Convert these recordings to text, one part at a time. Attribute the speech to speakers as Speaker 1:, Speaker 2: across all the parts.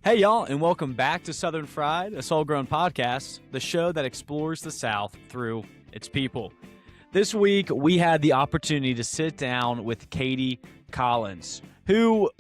Speaker 1: Hey, y'all, and welcome back to Southern Fried, a soul-grown podcast, the show that explores the South through its people. This week, we had the opportunity to sit down with Katie Collins, who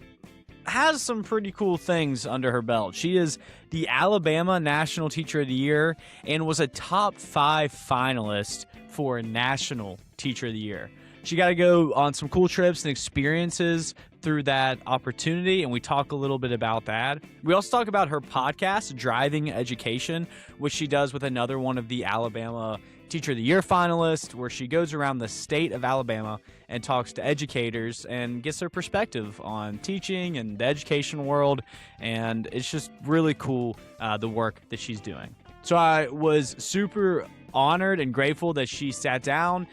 Speaker 1: has some pretty cool things under her belt. She is the Alabama National Teacher of the Year and was a top 5 finalist for National Teacher of the Year. She got to go on some cool trips and experiences through that opportunity, and we talk a little bit about that. We also talk about her podcast, Driving Education, which she does with another one of the Alabama Teacher of the Year finalists, where she goes around the state of Alabama and talks to educators and gets their perspective on teaching and the education world, and it's just really cool, the work that she's doing. So I was super honored and grateful that she sat down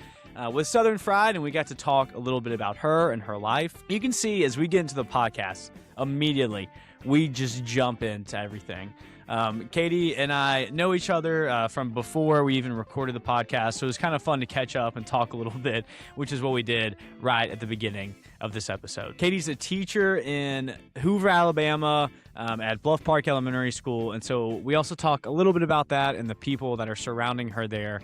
Speaker 1: with Southern Fried, and we got to talk a little bit about her and her life. You can see as we get into the podcast, immediately, we just jump into everything. Katie and I know each other from before we even recorded the podcast, so it was kind of fun to catch up and talk a little bit, which is what we did right at the beginning of this episode. Katie's a teacher in Hoover, Alabama, at Bluff Park Elementary School, and so we also talk a little bit about that and the people that are surrounding her there.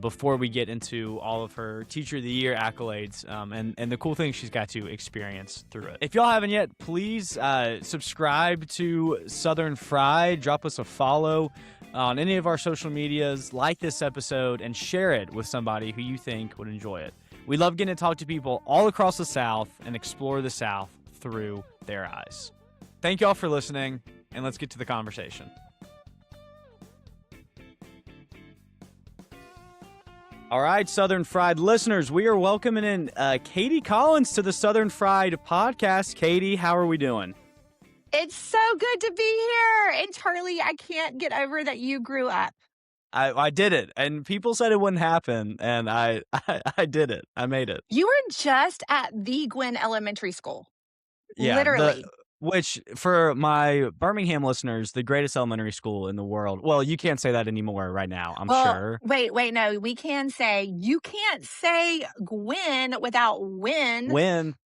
Speaker 1: Before we get into all of her Teacher of the Year accolades and the cool things she's got to experience through it. If y'all haven't yet, please subscribe to Southern Fried. Drop us a follow on any of our social medias, like this episode, and share it with somebody who you think would enjoy it. We love getting to talk to people all across the South and explore the South through their eyes. Thank y'all for listening, and let's get to the conversation. All right, Southern Fried listeners, we are welcoming in Katie Collins to the Southern Fried podcast. Katie, how are we doing?
Speaker 2: It's so good to be here. And Charlie, I can't get over that you grew up.
Speaker 1: I did it, and people said it wouldn't happen, and I did it. I made it.
Speaker 2: You were just at the Gwynn Elementary School.
Speaker 1: Yeah,
Speaker 2: literally.
Speaker 1: Which, for my Birmingham listeners, the greatest elementary school in the world. Well, you can't say that anymore right now, I'm sure.
Speaker 2: Wait, no, we can say, you can't say Gwynn without win.
Speaker 1: Win.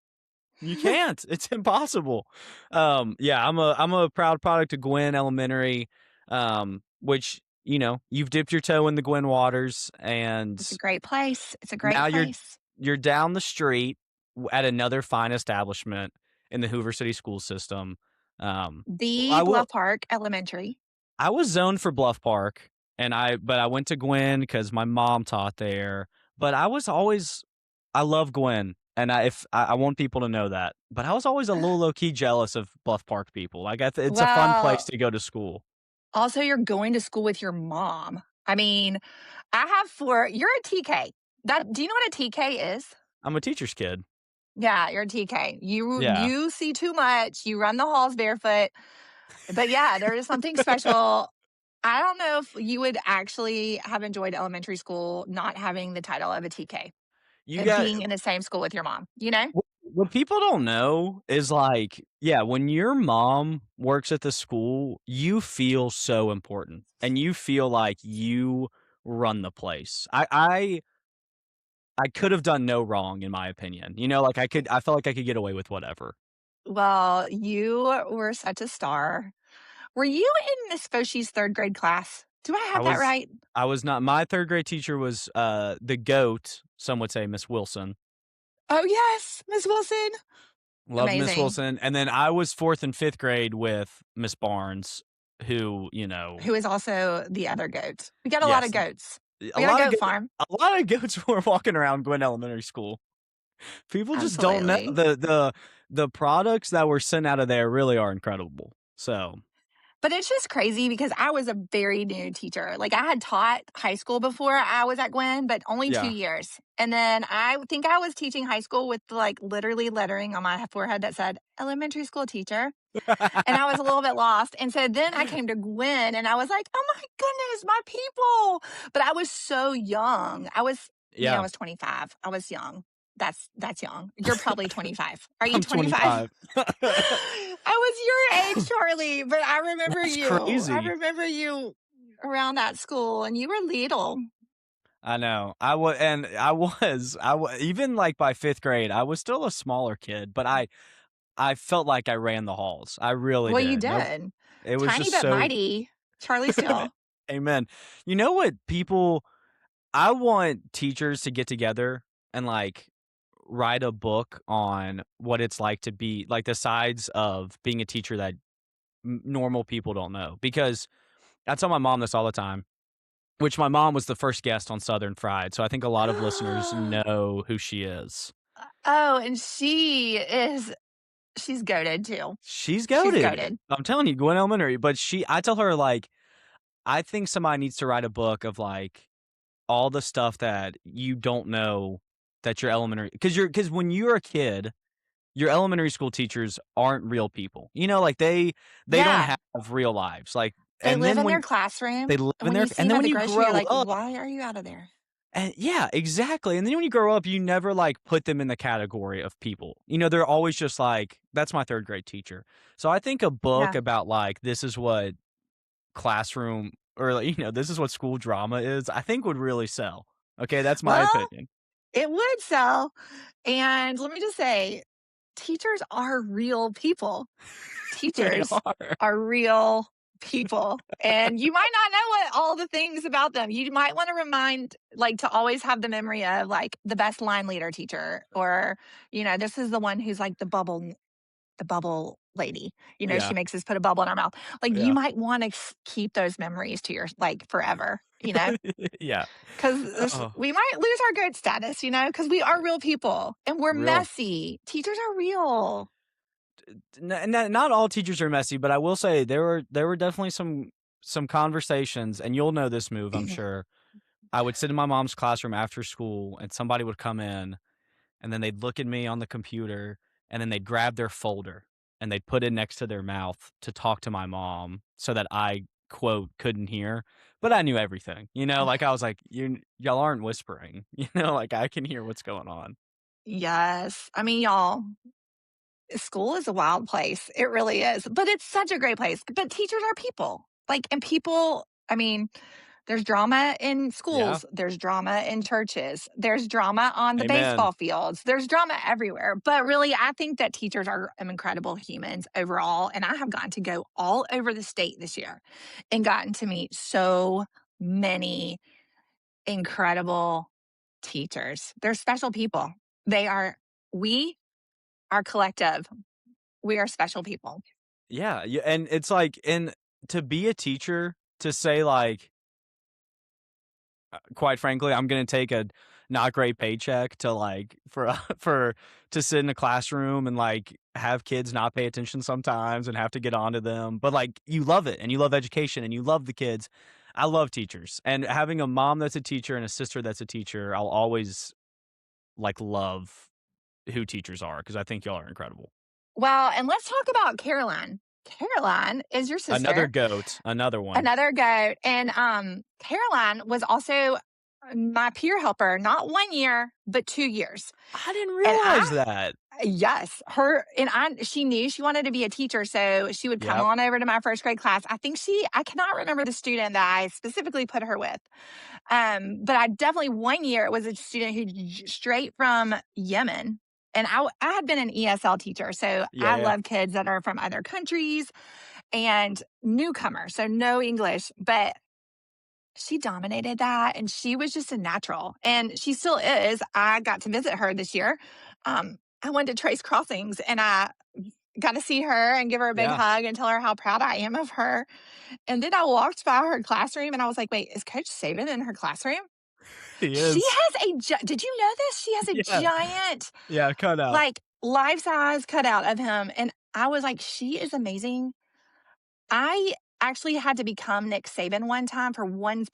Speaker 1: You can't. It's impossible. Yeah, I'm a proud product of Gwynn Elementary, which, you know, you've dipped your toe in the Gwynn waters, and
Speaker 2: it's a great place. It's a great
Speaker 1: now
Speaker 2: place.
Speaker 1: You're down the street at another fine establishment in the Hoover City school system.
Speaker 2: Bluff Park Elementary. I
Speaker 1: was zoned for Bluff Park, but I went to Gwynn because my mom taught there. But I love Gwynn, and I want people to know that. But I was always a little low key jealous of Bluff Park people. Like it's a fun place to go to school.
Speaker 2: Also, you're going to school with your mom. I mean, you're a TK. Do you know what a TK is?
Speaker 1: I'm a teacher's kid.
Speaker 2: Yeah, you're a TK. You see too much. You run the halls barefoot. But yeah, there is something special. I don't know if you would actually have enjoyed elementary school not having the title of a TK. Being in the same school with your mom, you know?
Speaker 1: What people don't know is, like, yeah, when your mom works at the school, you feel so important. And you feel like you run the place. I could have done no wrong, in my opinion. You know, like I felt like I could get away with whatever.
Speaker 2: Well, you were such a star. Were you in Miss Foshi's 3rd grade class? Do I have that right?
Speaker 1: I was not. My 3rd grade teacher was the GOAT, some would say Miss Wilson.
Speaker 2: Oh, yes, Miss Wilson.
Speaker 1: Love Miss Wilson. And then I was 4th and 5th grade with Miss Barnes, who is
Speaker 2: also the other GOAT. We got a lot of goats.
Speaker 1: A lot of goats were walking around Gwynn Elementary School. People just don't know the products that were sent out of there really are incredible. So,
Speaker 2: but it's just crazy because I was a very new teacher. Like I had taught high school before I was at Gwynn, but only 2 years. And then I think I was teaching high school with like literally lettering on my forehead that said elementary school teacher. And I was a little bit lost. And so then I came to Gwynn and I was like, oh my goodness, my people. But I was so young. I was 25. I was young. That's young. You're probably 25. Are you 25? I was your age, Charlie, but I remember
Speaker 1: Crazy.
Speaker 2: I remember you around that school and you were little.
Speaker 1: I know. I was even like by 5th grade, I was still a smaller kid, but I felt like I ran the halls. I really did.
Speaker 2: Well, you did.
Speaker 1: It was
Speaker 2: Tiny
Speaker 1: just
Speaker 2: but
Speaker 1: so
Speaker 2: mighty. Charlie Steele.
Speaker 1: amen. You know what people I want teachers to get together and, like, write a book on what it's like to be like, the sides of being a teacher that normal people don't know, because I tell my mom this all the time, which my mom was the first guest on Southern Fried, so I think a lot of listeners know who she is.
Speaker 2: Oh, and she's goated too.
Speaker 1: She's
Speaker 2: She's
Speaker 1: goated.
Speaker 2: goated.
Speaker 1: I'm telling you, Gwen Elementary, but I tell her, like, I think somebody needs to write a book of, like, all the stuff that you don't know that your elementary, because when you're a kid, your elementary school teachers aren't real people. You know, like, they don't
Speaker 2: Yeah.
Speaker 1: have real lives, like,
Speaker 2: They
Speaker 1: and
Speaker 2: live
Speaker 1: then
Speaker 2: in their
Speaker 1: when
Speaker 2: classroom.
Speaker 1: they live in
Speaker 2: When
Speaker 1: their
Speaker 2: you see
Speaker 1: and
Speaker 2: them
Speaker 1: then
Speaker 2: at
Speaker 1: when
Speaker 2: the
Speaker 1: you
Speaker 2: grocery, you're
Speaker 1: grow
Speaker 2: like,
Speaker 1: up.
Speaker 2: why are you out of there?
Speaker 1: And yeah, exactly, and then when you grow up, you never, like, put them in the category of people. You know, they're always just like, "That's my 3rd grade teacher." So I think a book
Speaker 2: Yeah.
Speaker 1: about, like, this is what classroom or, like, this is what school drama is, I think would really sell. Okay, that's my
Speaker 2: Well,
Speaker 1: opinion.
Speaker 2: it would sell. And let me just say, teachers are real people.
Speaker 1: They
Speaker 2: Teachers
Speaker 1: are.
Speaker 2: are real people. And you might not know all the things about them. You might want to like, to always have the memory of, like, the best line leader teacher, or, this is the one who's like the bubble lady. She
Speaker 1: Yeah,
Speaker 2: makes us put a bubble in our mouth. Like, you
Speaker 1: yeah.
Speaker 2: might want to keep those memories to your, like, forever.
Speaker 1: Yeah.
Speaker 2: Because
Speaker 1: Oh,
Speaker 2: we might lose our goat status, because we are real people and we're
Speaker 1: real.
Speaker 2: messy. Teachers are real.
Speaker 1: Not all teachers are messy, but I will say there were definitely some conversations, and you'll know this move, I'm sure. I would sit in my mom's classroom after school, and somebody would come in, and then they'd look at me on the computer, and then they'd grab their folder, and they'd put it next to their mouth to talk to my mom so that I, quote, "couldn't hear," but I knew everything, like, I was like, Y'all aren't whispering," like, I can hear what's going on.
Speaker 2: Yes. I mean, y'all, school is a wild place. It really is. But it's such a great place. But teachers are people. Like, and people, I mean, there's drama in
Speaker 1: Yeah.
Speaker 2: schools, there's drama in churches, there's drama on the
Speaker 1: Amen.
Speaker 2: baseball fields, there's drama everywhere. But really, I think that teachers are incredible humans overall. And I have gotten to go all over the state this year and gotten to meet so many incredible teachers. They're special people. They are, we are collective. We are special people.
Speaker 1: Yeah, and it's like, and to be a teacher, to say, like, quite frankly, I'm gonna take a not great paycheck to, like, for for to sit in a classroom and, like, have kids not pay attention sometimes and have to get onto them, but, like, you love it, and you love education, and you love the kids. I love teachers, and having a mom that's a teacher and a sister that's a teacher, I'll always, like, love who teachers are, because I think y'all are incredible.
Speaker 2: Well, and let's talk about Caroline. Caroline is your
Speaker 1: Another
Speaker 2: sister,
Speaker 1: goat, another one.
Speaker 2: another goat. And Caroline was also my peer helper, not 1 year, but 2 years.
Speaker 1: I didn't
Speaker 2: And
Speaker 1: realize that.
Speaker 2: yes, she knew she wanted to be a teacher. So she would come
Speaker 1: Yep.
Speaker 2: on over to my first grade class. I cannot remember the student that I specifically put her with. But I definitely 1 year, it was a student who straight from Yemen. And I had been an ESL teacher. So
Speaker 1: Yeah,
Speaker 2: I
Speaker 1: yeah.
Speaker 2: love kids that are from other countries and newcomer. So no English, but she dominated that and she was just a natural and she still is. I got to visit her this year. I went to Trace Crossings and I got to see her and give her a big
Speaker 1: Yeah,
Speaker 2: hug and tell her how proud I am of her. And then I walked by her classroom and I was like, wait, is Coach Saban in her classroom?
Speaker 1: he
Speaker 2: She
Speaker 1: is.
Speaker 2: has did you know this? She has a
Speaker 1: Yeah,
Speaker 2: giant,
Speaker 1: yeah, cut out.
Speaker 2: like, life size cutout of him. And I was like, she is amazing. I actually had to become Nick Saban one time for one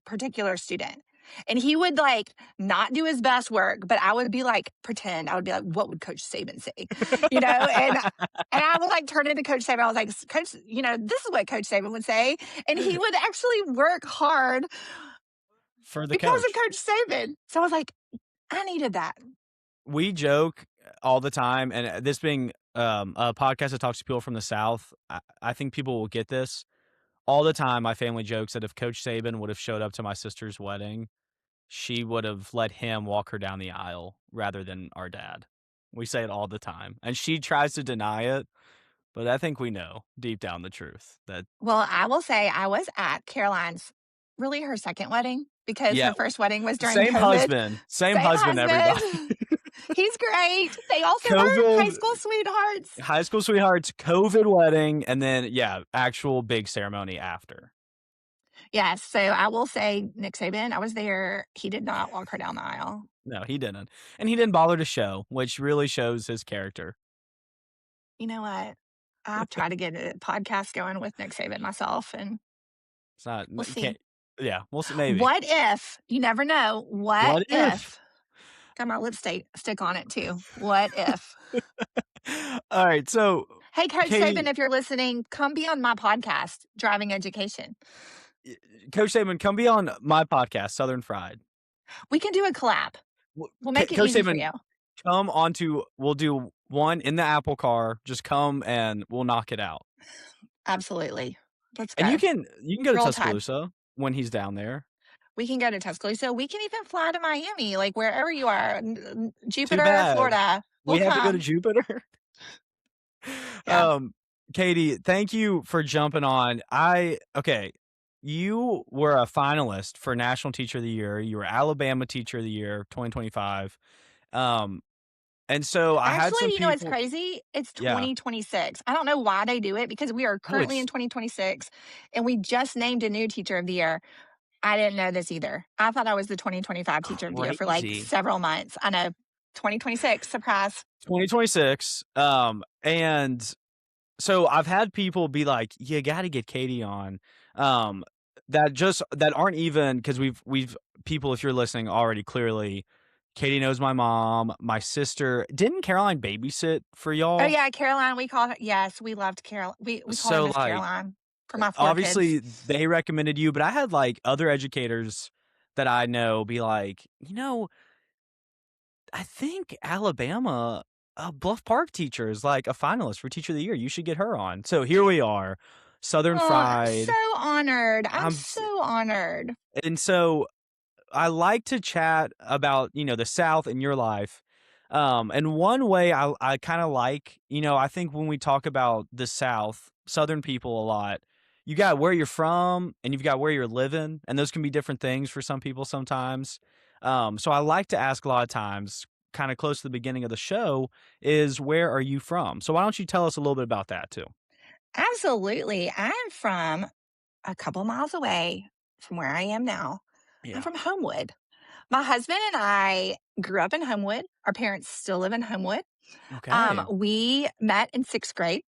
Speaker 2: particular student. And he would, like, not do his best work, but I would be like, pretend. I would be like, what would Coach Saban say? And I would, like, turn into Coach Saban. I was like, Coach, this is what Coach Saban would say. And he would actually work hard
Speaker 1: For the
Speaker 2: because of
Speaker 1: coach.
Speaker 2: Coach Saban. So I was like, I needed that.
Speaker 1: We joke all the time, and this being a podcast that talks to people from the South, I think people will get this. All the time, my family jokes that if Coach Saban would have showed up to my sister's wedding, she would have let him walk her down the aisle rather than our dad. We say it all the time, and she tries to deny it, but I think we know deep down the truth that
Speaker 2: Well, I will say I was at Caroline's really her second wedding because
Speaker 1: yeah,
Speaker 2: her first wedding was during
Speaker 1: same
Speaker 2: COVID.
Speaker 1: husband, same
Speaker 2: Same
Speaker 1: husband, everybody.
Speaker 2: husband. He's great. They also were high
Speaker 1: COVID,
Speaker 2: school sweethearts.
Speaker 1: high school sweethearts, COVID wedding, and then actual big ceremony after.
Speaker 2: Yes, so I will say Nick Saban, I was there. He did not walk her down the aisle.
Speaker 1: No, he didn't, and he didn't bother to show, which really shows his character.
Speaker 2: You know what? I've tried to get a podcast going with Nick Saban myself, and
Speaker 1: It's not
Speaker 2: we'll
Speaker 1: you
Speaker 2: see.
Speaker 1: can't. Yeah, we'll see. Maybe.
Speaker 2: What if? You never know. What
Speaker 1: What if?
Speaker 2: if? Got my lipstick stick on it too. What if?
Speaker 1: All right, so
Speaker 2: Hey, Coach
Speaker 1: Katie,
Speaker 2: Saban, if you're listening, come be on my podcast, Driving Education.
Speaker 1: Coach Saban, come be on my podcast, Southern Fried.
Speaker 2: We can do a collab. We'll make it
Speaker 1: Coach
Speaker 2: easy for
Speaker 1: Saban,
Speaker 2: you.
Speaker 1: come onto. We'll do one in the Apple car. Just come and we'll knock it out.
Speaker 2: Absolutely. Let's go.
Speaker 1: And you can go to
Speaker 2: Roll Tide.
Speaker 1: Tuscaloosa when he's down there.
Speaker 2: We can go to Tuscaloosa. We can even fly to Miami, like wherever you are.
Speaker 1: Too
Speaker 2: Jupiter,
Speaker 1: bad.
Speaker 2: Florida.
Speaker 1: We have to go to Jupiter.
Speaker 2: Yeah.
Speaker 1: Katie, thank you for jumping on. You were a finalist for National Teacher of the Year. You were Alabama Teacher of the Year 2025. And so I had some
Speaker 2: Actually, you know what's
Speaker 1: people.
Speaker 2: crazy? It's
Speaker 1: Yeah.
Speaker 2: 2026. I don't know why they do it because we are currently in 2026 and we just named a new Teacher of the Year. I didn't know this either. I thought I was the 2025 Teacher of the Year for like
Speaker 1: Crazy.
Speaker 2: several months. I know. 2026, surprise.
Speaker 1: 2026. And so I've had people be like, you got to get Katie on. That aren't even, because we've people, if you're listening already, clearly Katie knows my mom, my sister. Didn't Caroline babysit for y'all?
Speaker 2: Oh yeah, Caroline. We called her. Yes, we loved Carol. We called her Miss Caroline for my 4
Speaker 1: obviously
Speaker 2: kids.
Speaker 1: they recommended you, but I had like other educators that I know be like, I think Alabama, Bluff Park teacher is like a finalist for Teacher of the Year. You should get her on. So here we are, Southern Fried.
Speaker 2: So honored. I'm so honored.
Speaker 1: And so I like to chat about, the South in your life. And one way I kind of like, I think when we talk about the South, Southern people a lot, you got where you're from and you've got where you're living. And those can be different things for some people sometimes. So I like to ask a lot of times, kind of close to the beginning of the show, is where are you from? So why don't you tell us a little bit about that too?
Speaker 2: Absolutely. I'm from a couple miles away from where I am now.
Speaker 1: Yeah.
Speaker 2: I'm from Homewood. My husband and I grew up in Homewood. Our parents still live in Homewood.
Speaker 1: Okay.
Speaker 2: We met in 6th grade,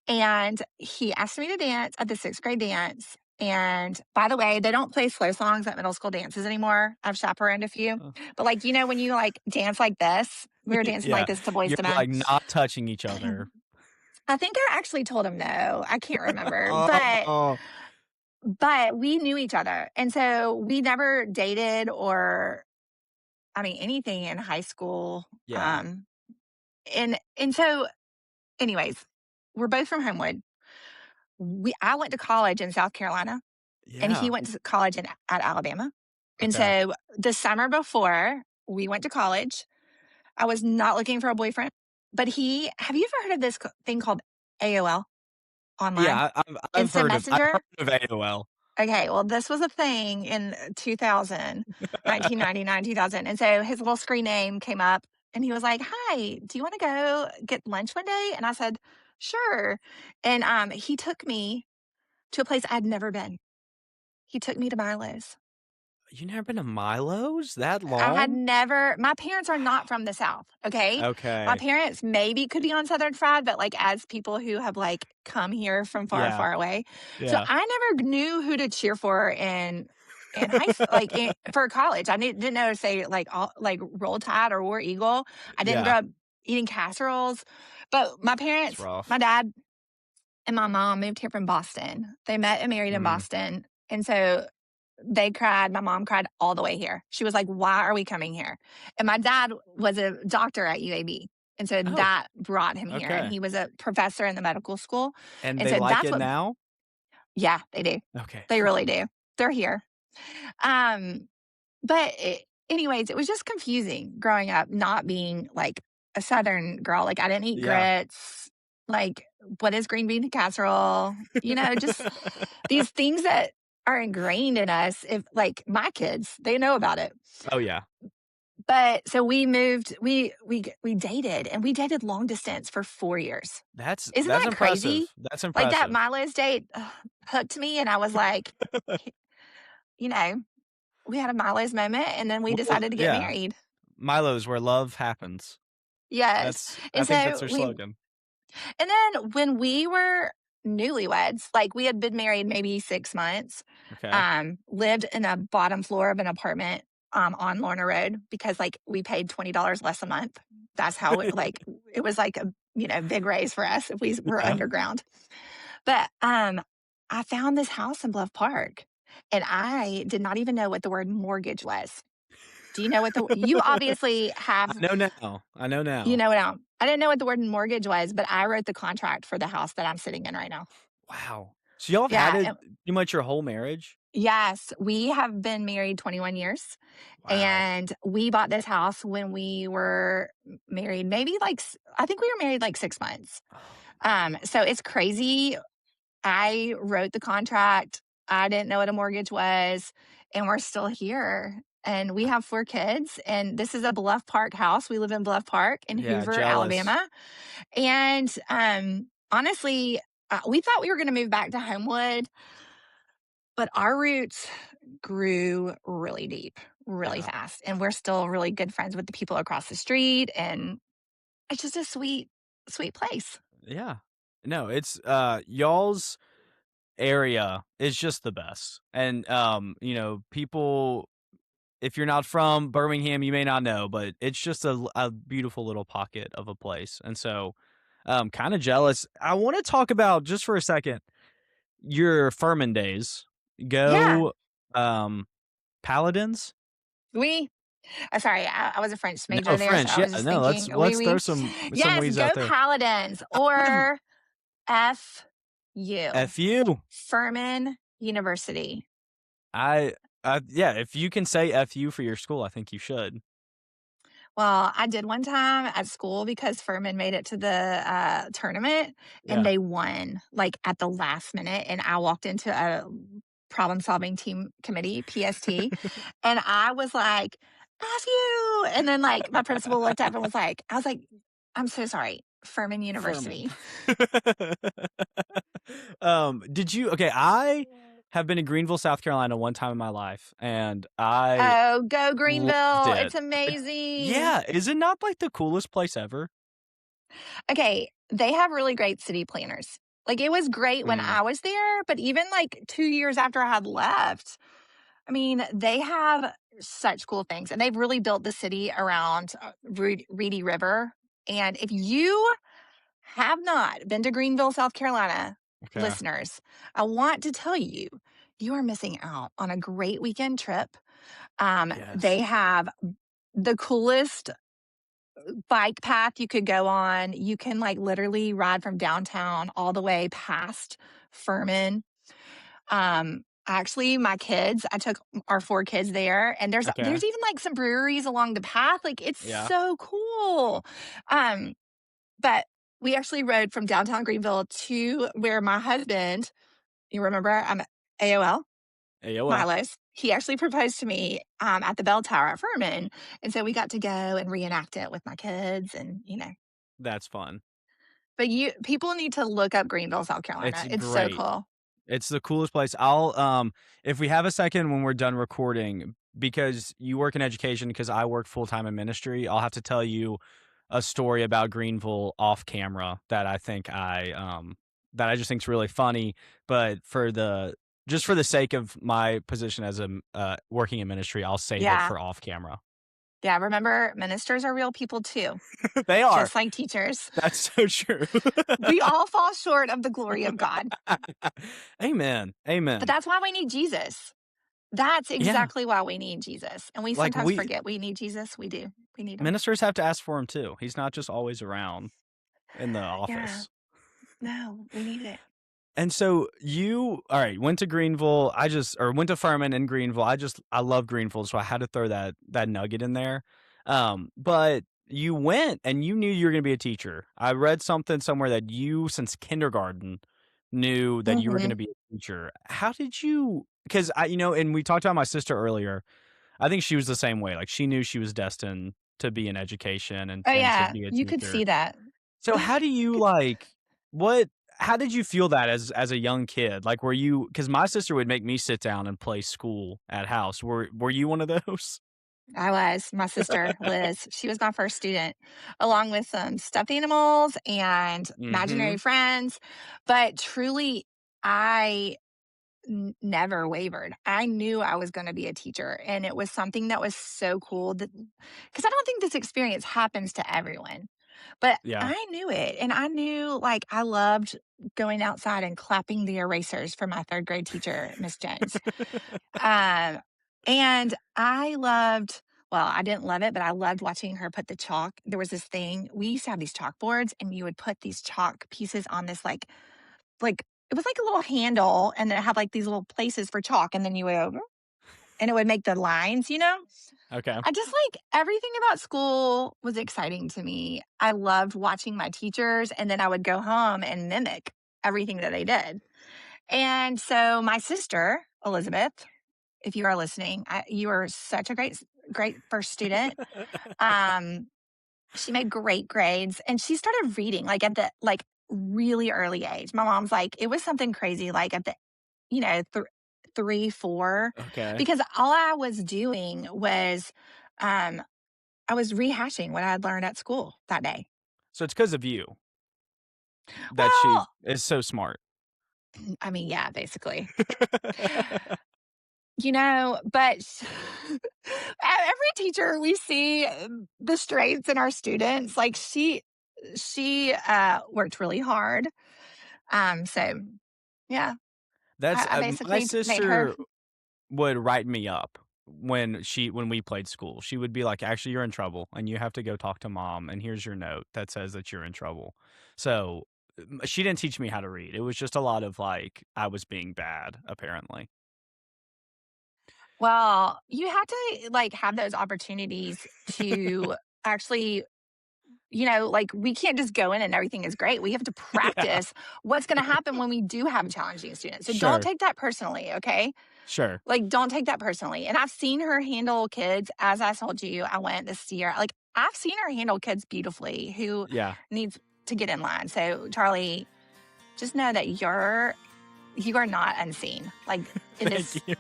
Speaker 2: and he asked me to dance at the 6th grade dance. And by the way, they don't play slow songs at middle school dances anymore. I've chaperoned a few, but when you like dance like this, we were dancing like this to Boys
Speaker 1: You're
Speaker 2: to Men.
Speaker 1: like not touching each other.
Speaker 2: I think I actually told him no. I can't remember, but we knew each other, and so we never dated or, anything in high school.
Speaker 1: Yeah.
Speaker 2: And so, anyways, we're both from Homewood. I went to college in South Carolina, and he went to college at Alabama. And so the summer before we went to college, I was not looking for a boyfriend, but have you ever heard of this thing called AOL online?
Speaker 1: Yeah, I've heard of AOL.
Speaker 2: Okay, well, this was a thing in 2000, 1999, 2000. And so his little screen name came up, and he was like, "Hi, do you want to go get lunch one day?" And I said, "Sure." And he took me to a place I'd never been. He took me to Milo's.
Speaker 1: You never been to Milo's that long?
Speaker 2: I had never. My parents are not from the South. Okay.
Speaker 1: Okay.
Speaker 2: My parents maybe could be on Southern Fried, but as people who have come here from far, far away, so I never knew who to cheer for in high school, for college. I didn't know to say Roll Tide or War Eagle. I didn't grow up eating casseroles, but my parents, my dad, and my mom moved here from Boston. They met and married in Boston, and so they cried. My mom cried all the way here. She was like, "Why are we coming here?" And my dad was a doctor at UAB. And so that brought him here. And he was a professor in the medical school.
Speaker 1: And they like it now?
Speaker 2: Yeah, they do.
Speaker 1: Okay.
Speaker 2: They really do. They're here. But anyways, it was just confusing growing up, not being a Southern girl. I didn't eat grits. what is green bean casserole? Just these things that are ingrained in us. If like my kids, they know about it.
Speaker 1: Oh yeah.
Speaker 2: But so we moved, we dated, and we dated long distance for 4 years. Isn't
Speaker 1: That's
Speaker 2: that
Speaker 1: impressive.
Speaker 2: crazy?
Speaker 1: That's
Speaker 2: Like that
Speaker 1: impressive.
Speaker 2: Milo's date hooked me, and I was like, you know, we had a Milo's moment, and then we
Speaker 1: Well,
Speaker 2: decided to get
Speaker 1: yeah.
Speaker 2: married.
Speaker 1: Milo's where love happens.
Speaker 2: Yes.
Speaker 1: I
Speaker 2: And
Speaker 1: think that's
Speaker 2: so
Speaker 1: their
Speaker 2: we
Speaker 1: slogan.
Speaker 2: and then when we were newlyweds, like we had been married maybe 6 months,
Speaker 1: Okay.
Speaker 2: lived in a bottom floor of an apartment, on Lorna Road because, like, we paid $20 less a month. That's how it was like a, big raise for us if we were
Speaker 1: Yeah.
Speaker 2: underground. But, I found this house in Bluff Park, and I did not even know what the word mortgage was. Do you know what you obviously
Speaker 1: I
Speaker 2: have,
Speaker 1: know now. I know
Speaker 2: you
Speaker 1: now.
Speaker 2: know what I didn't know what the word mortgage was, but I wrote the contract for the house that I'm sitting in right now.
Speaker 1: Wow. So y'all have had
Speaker 2: Yeah,
Speaker 1: it pretty much your whole marriage?
Speaker 2: yes, we have been married 21 years,
Speaker 1: Wow.
Speaker 2: and we bought this house when we were married, maybe I think we were married like 6 months.
Speaker 1: Oh,
Speaker 2: So it's crazy. I wrote the contract. I didn't know what a mortgage was, and we're still here. And we have 4 kids, and this is a Bluff Park house. We live in Bluff Park in
Speaker 1: yeah,
Speaker 2: Hoover,
Speaker 1: jealous.
Speaker 2: Alabama. And honestly, we thought we were going to move back to Homewood, but our roots grew really deep, really
Speaker 1: Yeah.
Speaker 2: fast. And we're still really good friends with the people across the street. And it's just a sweet, sweet place.
Speaker 1: Yeah. No, it's y'all's area is just the best. And people, if you're not from Birmingham, you may not know, but it's just a beautiful little pocket of a place. And so kind of jealous. I want to talk about just for a second your Furman days.
Speaker 2: Yeah.
Speaker 1: Go Paladins?
Speaker 2: We, sorry, I was a French
Speaker 1: No,
Speaker 2: major there. So
Speaker 1: French.
Speaker 2: I
Speaker 1: Yeah,
Speaker 2: was just
Speaker 1: no,
Speaker 2: thinking,
Speaker 1: let's throw
Speaker 2: we.
Speaker 1: some
Speaker 2: Yes,
Speaker 1: we's
Speaker 2: go
Speaker 1: out there.
Speaker 2: Paladins or FU,
Speaker 1: FU.
Speaker 2: Furman University.
Speaker 1: I yeah, if you can say FU for your school, I think you should.
Speaker 2: Well, I did one time at school because Furman made it to the tournament and
Speaker 1: Yeah.
Speaker 2: they won like at the last minute. And I walked into a problem solving team committee, PST, and I was like, F you. And then like my principal looked up and was like, I was like, I'm so sorry, Furman
Speaker 1: Furman.
Speaker 2: University.
Speaker 1: Did you okay, I have been in Greenville, South Carolina one time in my life, and I
Speaker 2: Oh, go
Speaker 1: loved
Speaker 2: Greenville. It's
Speaker 1: it.
Speaker 2: amazing.
Speaker 1: Yeah, is it not like the coolest place ever?
Speaker 2: Okay, they have really great city planners. Like, it was great when
Speaker 1: Mm,
Speaker 2: I was there, but even, like, 2 years after I had left, I mean, they have such cool things, and they've really built the city around, Reedy River, and if you have not been to Greenville, South Carolina,
Speaker 1: okay.
Speaker 2: listeners, I want to tell you, you are missing out on a great weekend trip. They
Speaker 1: Yes.
Speaker 2: have the coolest bike path you could go on. You can like literally ride from downtown all the way past Furman. Actually, my kids, I took our 4 kids there, and
Speaker 1: Okay.
Speaker 2: there's even like some breweries along the path. Like it's
Speaker 1: Yeah.
Speaker 2: so cool. Um, but we actually rode from downtown Greenville to where my husband, you remember, I'm at AOL.
Speaker 1: AOL.
Speaker 2: Milo's. He actually proposed to me, at the bell tower at Furman, and so we got to go and reenact it with my kids and.
Speaker 1: That's fun.
Speaker 2: But people need to look up Greenville, South
Speaker 1: It's
Speaker 2: Carolina. It's so
Speaker 1: great.
Speaker 2: cool.
Speaker 1: It's the coolest place. I'll if we have a second when we're done recording, because you work in education, because I work full time in ministry, I'll have to tell you a story about Greenville off camera that I just think is really funny. But just for the sake of my position as a working in ministry, I'll save it
Speaker 2: Yeah.
Speaker 1: for off camera.
Speaker 2: Yeah, remember, ministers are real people too,
Speaker 1: They are.
Speaker 2: just like teachers.
Speaker 1: That's so true.
Speaker 2: We all fall short of the glory of God,
Speaker 1: Amen.
Speaker 2: but
Speaker 1: Amen.
Speaker 2: that's why we need Jesus. That's
Speaker 1: Yeah.
Speaker 2: exactly why we need Jesus, and we
Speaker 1: Like
Speaker 2: sometimes forget we need Jesus. We do. We need him.
Speaker 1: ministers have to ask for him too. He's not just always around in the
Speaker 2: Yeah.
Speaker 1: office.
Speaker 2: No, we need it.
Speaker 1: And so all right, went to Greenville. Went to Furman in Greenville. I love Greenville, so I had to throw that nugget in there. But you went and you knew you were going to be a teacher. I read something somewhere that you, since kindergarten, knew that you were going
Speaker 2: Hmm.
Speaker 1: to be a teacher. How did you? Because and we talked about my sister earlier. I think she was the same way. Like she knew she was destined to be in education
Speaker 2: Oh
Speaker 1: and to
Speaker 2: yeah,
Speaker 1: be a
Speaker 2: you could
Speaker 1: teacher.
Speaker 2: see that.
Speaker 1: So how do you what? How did you feel that as a young kid? Like, were you? Because my sister would make me sit down and play school at house. Were you one of those?
Speaker 2: I was. My sister, Liz, she was my first student, along with some stuffed animals and
Speaker 1: Mm-hmm.
Speaker 2: imaginary friends. But truly, I never wavered. I knew I was going to be a teacher. And it was something that was so cool that, because I don't think this experience happens to everyone, but
Speaker 1: Yeah.
Speaker 2: I knew it. And I knew like I loved going outside and clapping the erasers for my third grade teacher, Miss Jones. Um, and I loved, well, I didn't love it, but I loved watching her put the chalk. There was this thing, we used to have these chalkboards, and you would put these chalk pieces on this like it was like a little handle, and then it had like these little places for chalk, and then you would over and it would make the lines, you know?
Speaker 1: Okay.
Speaker 2: I just like everything about school was exciting to me. I loved watching my teachers, and then I would go home and mimic everything that they did. And so my sister, Elizabeth, if you are listening, you are such a great first student. Um, she made great grades, and she started reading like at the really early age. My mom's like, it was something crazy, like at the you know th- 3, 4,
Speaker 1: Okay.
Speaker 2: because all I was doing was um, I was rehashing what I had learned at school that day.
Speaker 1: So it's because of you that she
Speaker 2: Well,
Speaker 1: is so smart.
Speaker 2: I mean, yeah, basically. But every teacher we see the strengths in our students. Like she worked really hard. So yeah,
Speaker 1: That's
Speaker 2: I
Speaker 1: my
Speaker 2: basically made her.
Speaker 1: sister would write me up when we played school. She would be like, "Actually, you're in trouble, and you have to go talk to mom. And here's your note that says that you're in trouble." So she didn't teach me how to read. It was just a lot of like I was being bad, apparently.
Speaker 2: Well, you have to like have those opportunities to actually. Like we can't just go in and everything is great. We have to
Speaker 1: Yeah,
Speaker 2: practice what's going to happen when we do have a challenging student. So don't
Speaker 1: sure,
Speaker 2: take that personally, okay?
Speaker 1: sure.
Speaker 2: Like, don't take that personally. And I've seen her handle kids, as I told you, I went this year. Like, I've seen her handle kids beautifully who
Speaker 1: Yeah.
Speaker 2: needs to get in line. So, Charlie, just know that you are not unseen. Like, it is.
Speaker 1: Thank you.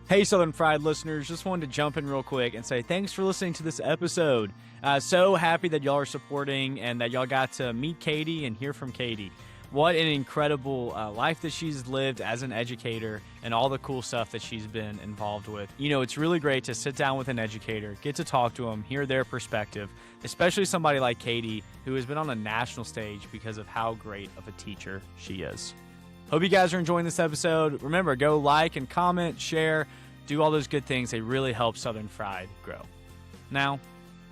Speaker 1: Hey, Southern Fried listeners, just wanted to jump in real quick and say thanks for listening to this episode. So happy that y'all are supporting and that y'all got to meet Katie and hear from Katie. What an incredible life that she's lived as an educator and all the cool stuff that she's been involved with. It's really great to sit down with an educator, get to talk to them, hear their perspective, especially somebody like Katie, who has been on a national stage because of how great of a teacher she is. Hope you guys are enjoying this episode. Remember, go like and comment, share, do all those good things. They really help Southern Fried grow. Now,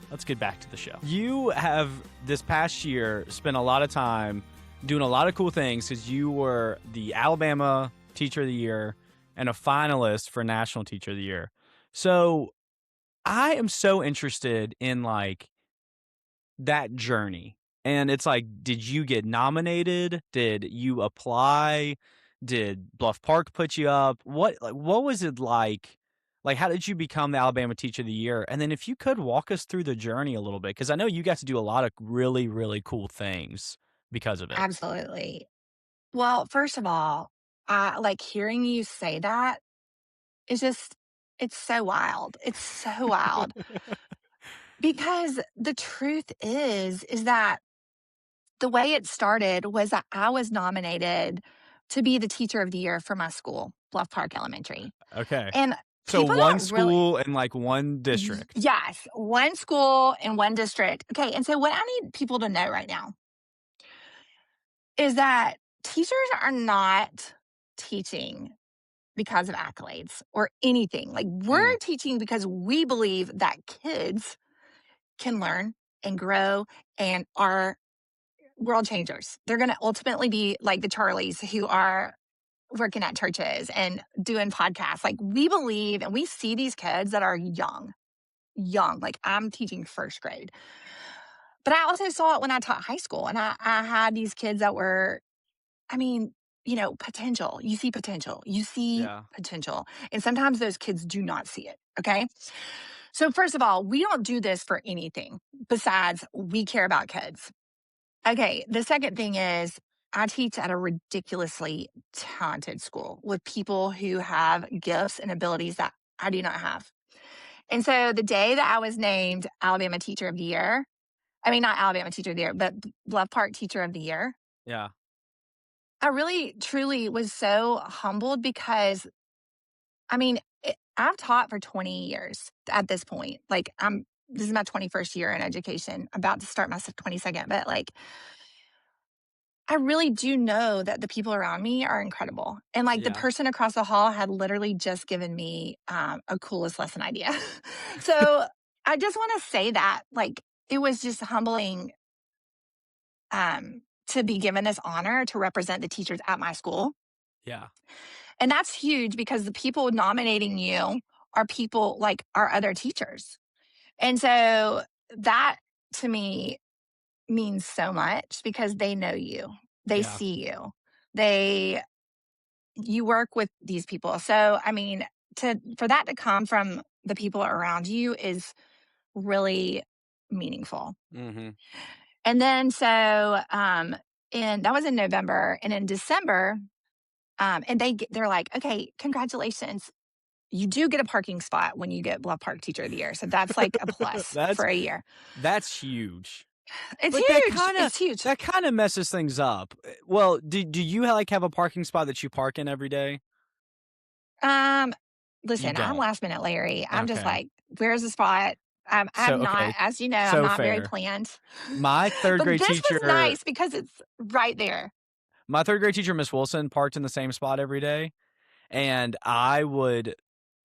Speaker 1: let's get back to the show. You have, this past year, spent a lot of time doing a lot of cool things because you were the Alabama Teacher of the Year and a finalist for National Teacher of the Year. So I am so interested in that journey. And it's like, did you get nominated? Did you apply? Did Bluff Park put you up? What was it like? Like, how did you become the Alabama Teacher of the Year? And then if you could walk us through the journey a little bit, because I know you got to do a lot of really, really cool things because of it.
Speaker 2: Absolutely. Well, first of all, I like hearing you say that is just, it's so wild. It's so wild because the truth is that the way it started was that I was nominated to be the teacher of the year for my school, Bluff Park Elementary.
Speaker 1: Okay.
Speaker 2: And
Speaker 1: So
Speaker 2: people
Speaker 1: one
Speaker 2: don't really,
Speaker 1: school and one district.
Speaker 2: yes, one school in one district. Okay. And so, what I need people to know right now is that teachers are not teaching because of accolades or anything. Like,
Speaker 1: Mm,
Speaker 2: we're teaching because we believe that kids can learn and grow and are world changers. They're going to ultimately be like the Charlies who are working at churches and doing podcasts. Like, we believe and we see these kids that are young. young. Like I'm teaching first grade. But I also saw it when I taught high school, and I had these kids that were, I mean, potential. You see potential. You see
Speaker 1: Yeah.
Speaker 2: potential. And sometimes those kids do not see it. Okay. So, first of all, we don't do this for anything besides we care about kids. Okay. The second thing is, I teach at a ridiculously talented school with people who have gifts and abilities that I do not have. And so, the day that I was named Alabama Teacher of the Year, I mean, not Alabama Teacher of the Year, but Bluff Park Teacher of the Year,
Speaker 1: Yeah.
Speaker 2: I really, truly was so humbled because, I mean, I've taught for 20 years at this point. Like, this is my 21st year in education, about to start my 22nd. But, like, I really do know that the people around me are incredible. And, like, the
Speaker 1: Yeah.
Speaker 2: person across the hall had literally just given me a coolest lesson idea. So, I just want to say that, like, it was just humbling to be given this honor to represent the teachers at my school.
Speaker 1: Yeah.
Speaker 2: And that's huge because the people nominating you are people like our other teachers. And so that to me means so much because they know you. They
Speaker 1: Yeah.
Speaker 2: see you. They you work with these people. So I mean, to for that to come from the people around you is really meaningful.
Speaker 1: Mm-hmm.
Speaker 2: And then and that was in November, and in December, and they're like, okay, congratulations. You do get a parking spot when you get Bluff Park Teacher of the Year. So that's like a plus
Speaker 1: That's
Speaker 2: for a year.
Speaker 1: that's huge.
Speaker 2: It's
Speaker 1: But
Speaker 2: huge. It's huge.
Speaker 1: that kind of messes things up. Well, do you like have a parking spot that you park in every day?
Speaker 2: Um,
Speaker 1: You
Speaker 2: Listen, I'm
Speaker 1: don't.
Speaker 2: last minute Larry. I'm just
Speaker 1: Okay.
Speaker 2: like, where's the spot?
Speaker 1: So
Speaker 2: I'm not,
Speaker 1: okay.
Speaker 2: as you know, I'm
Speaker 1: So
Speaker 2: not very
Speaker 1: fair.
Speaker 2: planned.
Speaker 1: My third
Speaker 2: But
Speaker 1: grade
Speaker 2: this was
Speaker 1: teacher,
Speaker 2: nice because it's right there.
Speaker 1: my third grade teacher, Miss Wilson, parked in the same spot every day. And I would,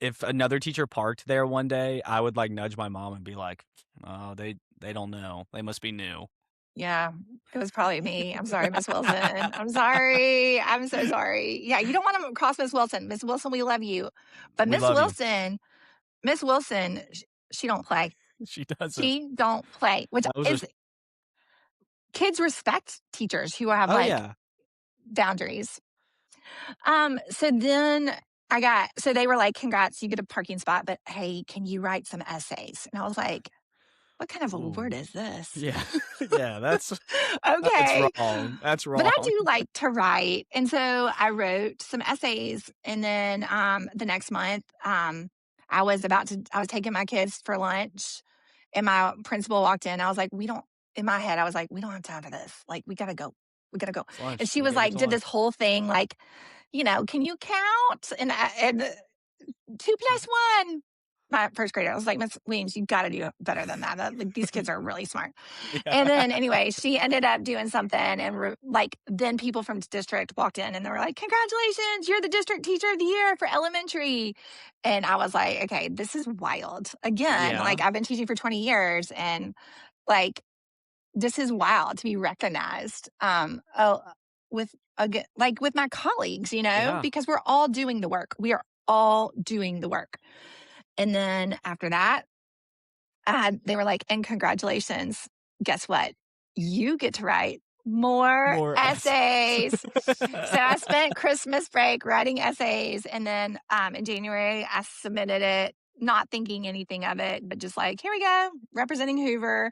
Speaker 1: if another teacher parked there one day, I would like nudge my mom and be like, "Oh, they don't know. They must be new."
Speaker 2: Yeah, it was probably me. I'm sorry, Miss Wilson. I'm sorry. I'm so sorry. Yeah, you don't want to cross Miss Wilson. Miss Wilson, we love you. But
Speaker 1: We love you.
Speaker 2: Miss Wilson, she don't play.
Speaker 1: She doesn't.
Speaker 2: She don't play, which
Speaker 1: That was a
Speaker 2: is kids respect teachers who have
Speaker 1: oh
Speaker 2: like
Speaker 1: yeah.
Speaker 2: boundaries. So then so they were like, congrats, you get a parking spot, but hey, can you write some essays? And I was like, what kind of a
Speaker 1: Ooh.
Speaker 2: word is this?
Speaker 1: Yeah. Yeah, that's
Speaker 2: Okay.
Speaker 1: wrong. That's
Speaker 2: But I
Speaker 1: wrong.
Speaker 2: do like to write. And so I wrote some essays. And then the next month, I was taking my kids for lunch, and my principal walked in. I was like, in my head, I was like, we don't have time for this. Like, we got to go. We got to go.
Speaker 1: It's
Speaker 2: And
Speaker 1: lunch.
Speaker 2: she
Speaker 1: We
Speaker 2: was
Speaker 1: gotta get
Speaker 2: like,
Speaker 1: to
Speaker 2: did this
Speaker 1: lunch.
Speaker 2: whole thing, like, can you count? And 2 plus 1. My first grader, I was like, Miss Weems, you got to do better than that. Like, these kids are really smart.
Speaker 1: Yeah.
Speaker 2: And then anyway, she ended up doing something, and then people from district walked in and they were like, congratulations, you're the district teacher of the year for elementary. And I was like, okay, this is wild. Again,
Speaker 1: Yeah.
Speaker 2: like I've been teaching for 20 years, and like this is wild to be recognized. With like with my colleagues,
Speaker 1: Yeah.
Speaker 2: because we're all doing the work. We are all doing the work. And then after that, they were like, and congratulations. Guess what? You get to write more
Speaker 1: More essays.
Speaker 2: essays. So I spent Christmas break writing essays. And then in January, I submitted it, not thinking anything of it, but just like, here we go, representing Hoover.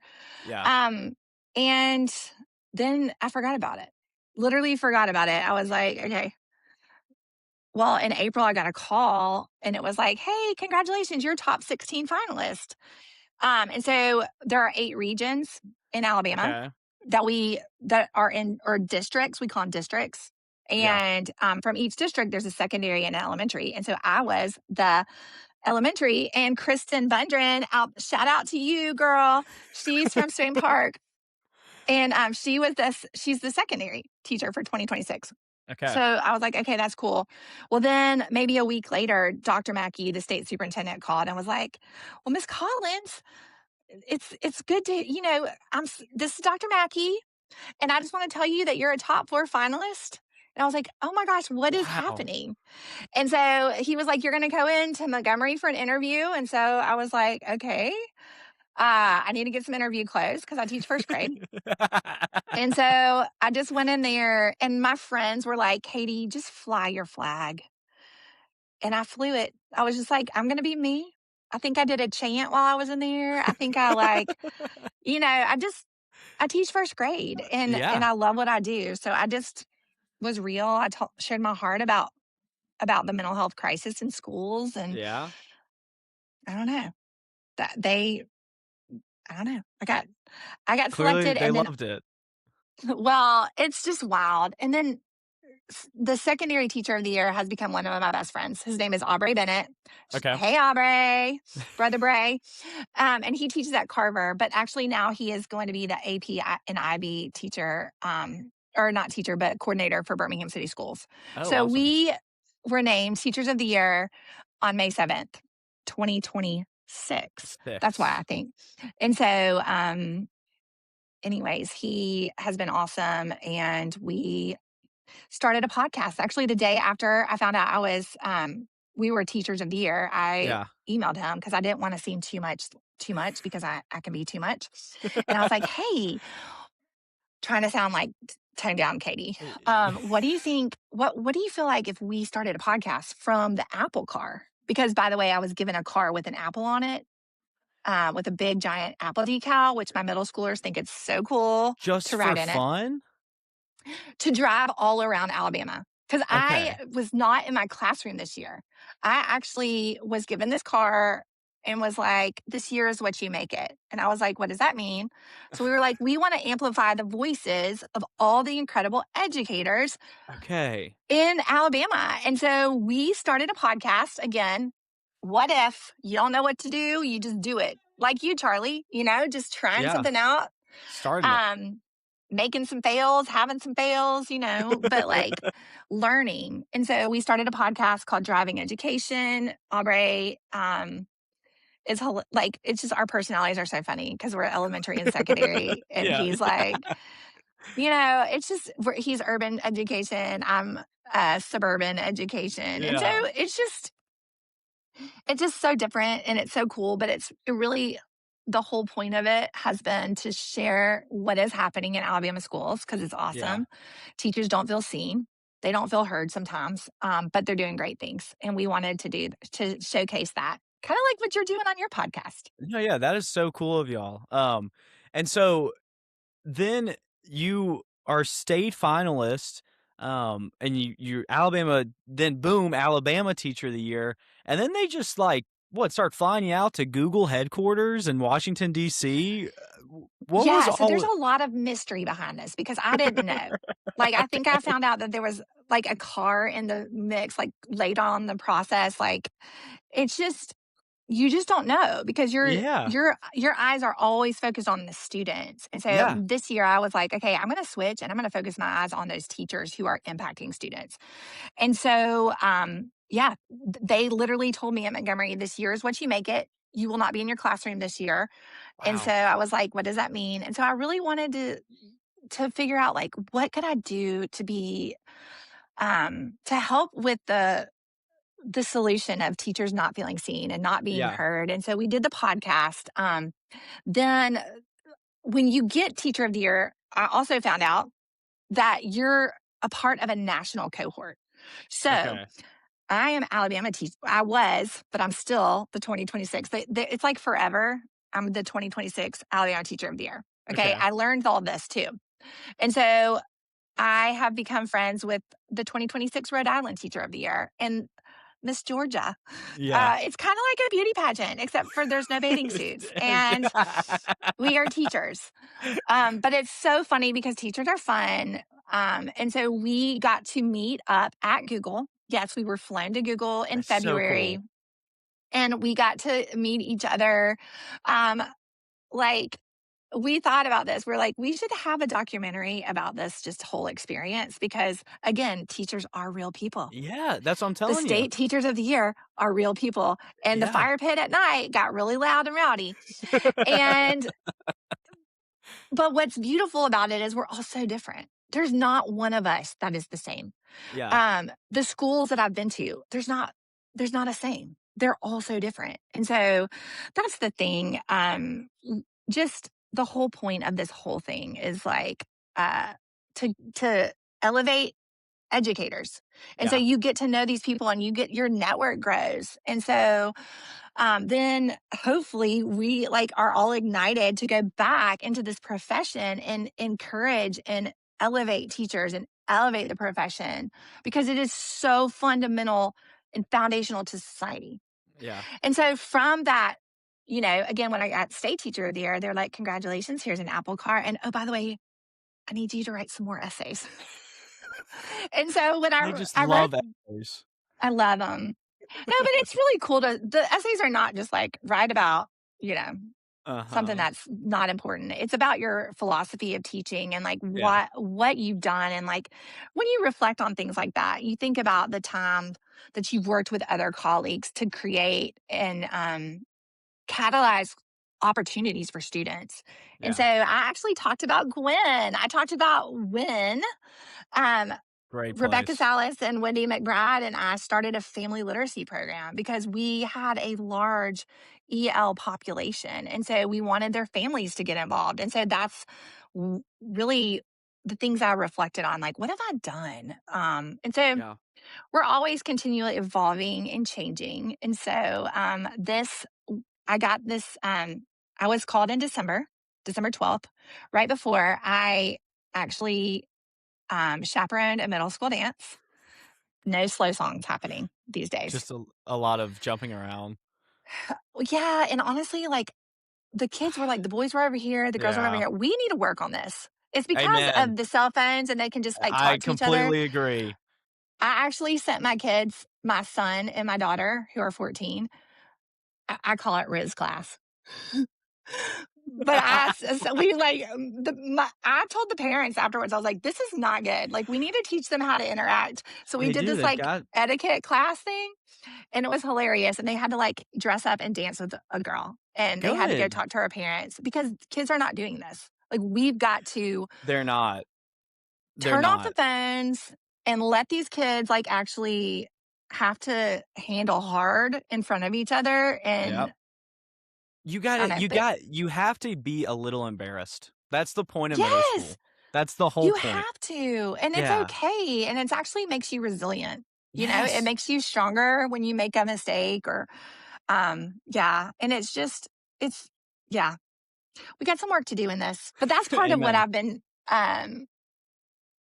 Speaker 1: Yeah.
Speaker 2: And then I forgot about it. Literally forgot about it. I was like, okay. Well, in April, I got a call and it was like, hey, congratulations, you're top 16 finalist. And so there are 8 regions in Alabama
Speaker 1: Okay.
Speaker 2: that are in, or districts. We call them districts.
Speaker 1: Yeah.
Speaker 2: And from each district, there's a secondary and elementary. And so I was the elementary, and Kristen Bundren, shout out to you, girl. She's from Stone Park. And she's the secondary teacher for 2026.
Speaker 1: Okay.
Speaker 2: So I was like, okay, that's cool. Well, then maybe a week later, Dr. Mackey, the state superintendent, called and was like, well, Miss Collins, it's good to, this is Dr. Mackey, and I just want to tell you that you're a top 4 finalist. And I was like, oh my gosh, what is
Speaker 1: Wow.
Speaker 2: happening? And so he was like, you're going to go into Montgomery for an interview. And so I was like, okay, I need to get some interview clothes because I teach first grade. And so I just went in there and my friends were like, Katie, just fly your flag. And I flew it. I was just like, I'm going to be me. I think I did a chant while I was in there. I think I I teach first grade and
Speaker 1: Yeah.
Speaker 2: I love what I do. So I just was real. Shared my heart about the mental health crisis in schools. And
Speaker 1: Yeah.
Speaker 2: I don't know that I don't know. I got
Speaker 1: Clearly
Speaker 2: selected
Speaker 1: they
Speaker 2: and then,
Speaker 1: loved it.
Speaker 2: well, it's just wild. And then the secondary teacher of the year has become one of my best friends. His name is Aubrey Bennett.
Speaker 1: Okay.
Speaker 2: Hey, Aubrey, brother Bray. And he teaches at Carver, but actually now he is going to be the AP and IB teacher, or not teacher, but coordinator for Birmingham City Schools.
Speaker 1: Oh,
Speaker 2: So
Speaker 1: awesome.
Speaker 2: we were named Teachers of the Year on May 7th, 2026. That's why
Speaker 1: 6.
Speaker 2: I think. And so, anyways, he has been awesome. And we started a podcast. Actually, the day after I found out we were Teachers of the Year, I
Speaker 1: Yeah.
Speaker 2: emailed him because I didn't want to seem too much because I can be too much. And I was like, hey, trying to sound like tone down Katie. What do you think? What do you feel like if we started a podcast from the Apple car? Because by the way, I was given a car with an apple on it, with a big giant apple decal, which my middle schoolers think it's so cool
Speaker 1: Just
Speaker 2: to
Speaker 1: for
Speaker 2: ride in it,
Speaker 1: fun?
Speaker 2: to drive all around Alabama. Because I
Speaker 1: Okay.
Speaker 2: was not in my classroom this year. I actually was given this car and was like, this year is what you make it. And I was like, what does that mean? So we were like, we want to amplify the voices of all the incredible educators
Speaker 1: Okay.
Speaker 2: in Alabama. And so we started a podcast again. What if you don't know what to do? You just do it. Like you, Charlie, just trying
Speaker 1: Yeah.
Speaker 2: something out,
Speaker 1: Starting it.
Speaker 2: um, making some fails, having some fails, but like learning. And so we started a podcast called Driving Education. Aubrey, it's just our personalities are so funny because we're elementary and secondary. And
Speaker 1: Yeah.
Speaker 2: he's like, it's just, he's urban education. I'm suburban education. And so
Speaker 1: Yeah.
Speaker 2: it's just so different and it's so cool, but it really, the whole point of it has been to share what is happening in Alabama schools because it's
Speaker 1: Yeah.
Speaker 2: awesome. Teachers don't feel seen. They don't feel heard sometimes, but they're doing great things. And we wanted to showcase that, kind of like what you're doing on your podcast.
Speaker 1: No, yeah, that is so cool of y'all. And so then you are state finalist, and you're Alabama, then boom, Alabama Teacher of the Year, and then they just start flying you out to Google headquarters in Washington D.C. What was
Speaker 2: Yeah, so there's
Speaker 1: all?
Speaker 2: a lot of mystery behind this because I didn't know. Like, I think I found out that there was like a car in the mix, like late on the process. Like, it's just you just don't know because
Speaker 1: Yeah,
Speaker 2: your eyes are always focused on the students. And so
Speaker 1: yeah,
Speaker 2: this year I was like, okay, I'm going to switch and I'm going to focus my eyes on those teachers who are impacting students. And so, yeah, they literally told me at Montgomery, this year is what you make it. You will not be in your classroom this year. And so
Speaker 1: wow,
Speaker 2: I was like, what does that mean? And so I really wanted to figure out like what could I do to be to help with the solution of teachers not feeling seen and not being
Speaker 1: yeah,
Speaker 2: heard. And so we did the podcast. Then when you get Teacher of the Year, I also found out that you're a part of a national cohort. So
Speaker 1: okay,
Speaker 2: I am Alabama teacher. I was, but I'm still the 2026. It's like forever. I'm the 2026 Alabama Teacher of the Year. Okay.
Speaker 1: okay,
Speaker 2: I learned all this too. And so I have become friends with the 2026 Rhode Island Teacher of the Year and Miss Georgia.
Speaker 1: yeah.
Speaker 2: It's kind of like a beauty pageant, except for there's no bathing suits and we are teachers. But it's so funny because teachers are fun. And so we got to meet up at Google. Yes, we were flown to Google in
Speaker 1: That's so
Speaker 2: February
Speaker 1: cool.
Speaker 2: and we got to meet each other. Um, like we thought about this. We're like, we should have a documentary about this just whole experience because again, teachers are real people.
Speaker 1: Yeah, that's what I'm
Speaker 2: The
Speaker 1: telling you.
Speaker 2: state teachers of the year are real people. And the
Speaker 1: Yeah.
Speaker 2: fire pit at night got really loud and rowdy. And but what's beautiful about it is we're all so different. there's not one of us that is the same.
Speaker 1: Yeah.
Speaker 2: The schools that I've been to, there's not a same. They're all so different. And so that's the thing. Just the whole point of this whole thing is like to elevate educators. And so
Speaker 1: Yeah.
Speaker 2: you get to know these people and you get your network grows. And so then hopefully we like are all ignited to go back into this profession and encourage and elevate teachers and elevate the profession because it is so fundamental and foundational to society.
Speaker 1: Yeah.
Speaker 2: And so from that, again, when I got state teacher of the year, they're like, congratulations, here's an Apple car. And oh, by the way, I need you to write some more essays. And so when
Speaker 1: I
Speaker 2: I,
Speaker 1: just
Speaker 2: I wrote,
Speaker 1: love essays.
Speaker 2: I love them. No, but it's really cool the essays are not just like write about, you know, something
Speaker 1: Uh-huh.
Speaker 2: that's not important. It's about your philosophy of teaching and like
Speaker 1: Yeah.
Speaker 2: what you've done. And like when you reflect on things like that, you think about the time that you've worked with other colleagues to create and catalyze opportunities for students. And so
Speaker 1: Yeah.
Speaker 2: I actually talked about Gwen. I talked about when um,
Speaker 1: Great
Speaker 2: Rebecca
Speaker 1: place.
Speaker 2: Salas and Wendy McBride and I started a family literacy program because we had a large EL population. And so we wanted their families to get involved. And so that's really the things I reflected on like, what have I done? And so
Speaker 1: Yeah.
Speaker 2: we're always continually evolving and changing. And so I got this, I was called in December 12th, right before I actually chaperoned a middle school dance. No slow songs happening these days.
Speaker 1: Just a lot of jumping around.
Speaker 2: Well, yeah, and honestly, like, the kids were like, the boys were over here, the girls were over
Speaker 1: Yeah.
Speaker 2: here. We need to work on this. It's because
Speaker 1: Amen.
Speaker 2: of the cell phones and they can just, like,
Speaker 1: I
Speaker 2: talk to each other.
Speaker 1: completely agree.
Speaker 2: I actually sent my kids, my son and my daughter, who are 14, I call it Riz class. But so we like I told the parents afterwards, I was like, this is not good. Like, we need to teach them how to interact. So we
Speaker 1: They
Speaker 2: did
Speaker 1: do,
Speaker 2: this
Speaker 1: they've
Speaker 2: like
Speaker 1: got
Speaker 2: etiquette class thing. And it was hilarious, and they had to, like, dress up and dance with a girl, and they had to go
Speaker 1: good.
Speaker 2: talk to her parents because kids are not doing this. Like, we've got to
Speaker 1: They're not. They're
Speaker 2: turn off the
Speaker 1: not.
Speaker 2: phones and let these kids, like, actually have to handle hard in front of each other,
Speaker 1: Yep.
Speaker 2: and I don't know, but
Speaker 1: You have to be a little embarrassed. That's the point of middle
Speaker 2: yes!
Speaker 1: school. That's the whole
Speaker 2: You
Speaker 1: point.
Speaker 2: have to, and it's
Speaker 1: Yeah.
Speaker 2: okay, and it's actually makes you resilient, it
Speaker 1: Yes.
Speaker 2: makes you stronger when you make a mistake or, yeah, and it's yeah. We got some work to do in this, but that's part of what
Speaker 1: Amen.
Speaker 2: I've been. Um,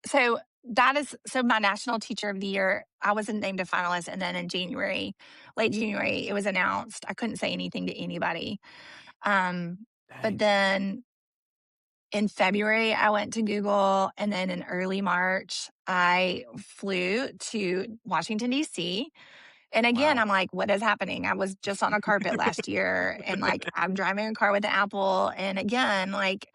Speaker 2: so that is so my national teacher of the year. I wasn't named a finalist, and then in January, late January, it was announced. I couldn't say anything to anybody. But
Speaker 1: Dang.
Speaker 2: then in February, I went to Google, and then in early March, I flew to Washington D.C. And again,
Speaker 1: Wow.
Speaker 2: I'm like, what is happening? I was just on a carpet last year, and like I'm driving a car with an Apple, and again, like